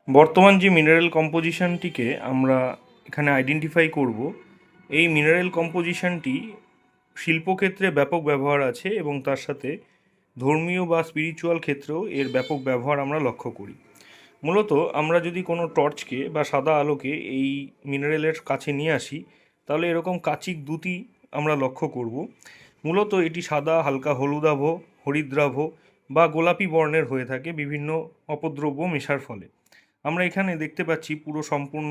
বর্তমান যে মিনারেল কম্পোজিশনটিকে আমরা এখানে আইডেন্টিফাই করব, এই মিনারেল কম্পোজিশনটি শিল্পক্ষেত্রে ব্যাপক ব্যবহার আছে এবং তার সাথে ধর্মীয় বা স্পিরিচুয়াল ক্ষেত্রেও এর ব্যাপক ব্যবহার আমরা লক্ষ্য করি। মূলত আমরা যদি কোনো টর্চকে বা সাদা আলোকে এই মিনারেলের কাছে নিয়ে আসি, তাহলে এরকম কাচিক দ্যুতি আমরা লক্ষ্য করব। মূলত এটি সাদা, হালকা হলুদাভ, হরিদ্রাভ বা গোলাপি বর্ণের হয়ে থাকে বিভিন্ন অপদ্রব্য মেশার ফলে। আমরা এখানে দেখতে পাচ্ছি পুরো সম্পূর্ণ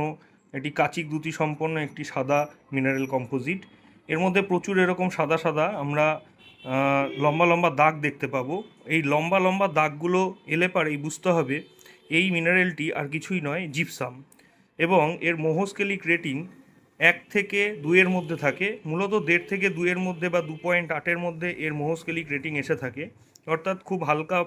এটি কাচিক দ্যুতি সম্পন্ন একটি সাদা মিনারেল কম্পোজিট। এর মধ্যে প্রচুর এরকম সাদা সাদা আমরা লম্বা লম্বা দাগ দেখতে পাবো। এই লম্বা লম্বা দাগগুলো এলে পারেই বুঝতে হবে এই মিনারেলটি আর কিছুই নয়, জিপসাম। এবং এর মোহস্কেলিক রেটিং 1 থেকে 2-এর মধ্যে থাকে। মূলত 1.5 থেকে 2-এর মধ্যে বা 2.8-এর মধ্যে এর মোহস্কেলিক রেটিং এসে থাকে। অর্থাৎ খুব হালকা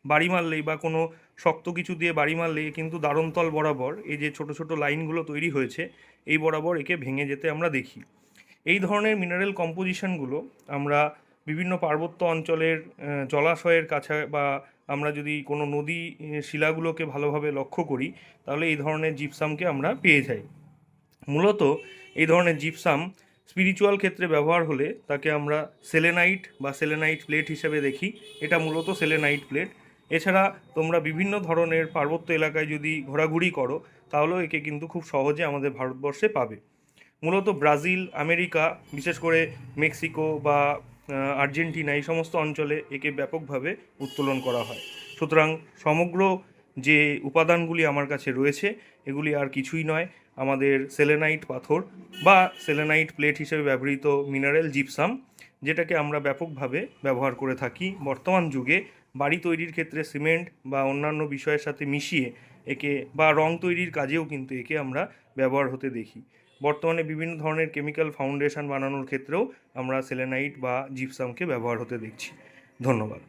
বাড়ি মারলেই বা কোনো শক্ত কিছু দিয়ে বাড়ি মারলেই কিন্তু দারুণতল বরাবর এই যে ছোট ছোট লাইনগুলো তৈরি হয়েছে, এই বরাবর একে ভেঙে যেতে আমরা দেখি। এই ধরনের মিনারেল কম্পোজিশনগুলো আমরা বিভিন্ন পার্বত্য অঞ্চলের জলাশয়ের কাছে বা আমরা যদি কোনো নদী শিলাগুলোকে ভালোভাবে লক্ষ্য করি, তাহলে এই ধরনের জিপসামকে আমরা পেয়ে যাই। মূলত এই ধরনের জিপসাম স্পিরিচুয়াল ক্ষেত্রে ব্যবহার হলে তাকে আমরা সেলেনাইট বা সেলেনাইট প্লেট হিসেবে দেখি। এটা মূলত সেলেনাইট প্লেট। এছাড়া তোমরা বিভিন্ন ধরনের পার্বত্য এলাকায় যদি ঘোরাঘুরি করো, তাহলেও একে কিন্তু খুব সহজে আমাদের ভারতবর্ষে পাবে। মূলত ব্রাজিল, আমেরিকা, বিশেষ করে মেক্সিকো বা আর্জেন্টিনা, এই সমস্ত অঞ্চলে একে ব্যাপকভাবে উত্তোলন করা হয়। সুতরাং সমগ্র যে উপাদানগুলি আমার কাছে রয়েছে, এগুলি আর কিছুই নয়, আমাদের সেলেনাইট পাথর বা সেলেনাইট প্লেট হিসেবে ব্যবহৃত মিনারেল জিপসাম, যেটাকে আমরা ব্যাপকভাবে ব্যবহার করে থাকি বর্তমান যুগে। বাড়ি তৈরির ক্ষেত্রে সিমেন্ট বা অন্যান্য বিষয়ের সাথে মিশিয়ে একে বা রং তৈরির কাজেও কিন্তু একে আমরা ব্যবহার হতে দেখি। বর্তমানে বিভিন্ন ধরনের কেমিক্যাল ফাউন্ডেশন বানানোর ক্ষেত্রেও আমরা সেলেনাইট বা জিপসামকে ব্যবহার হতে দেখছি। ধন্যবাদ।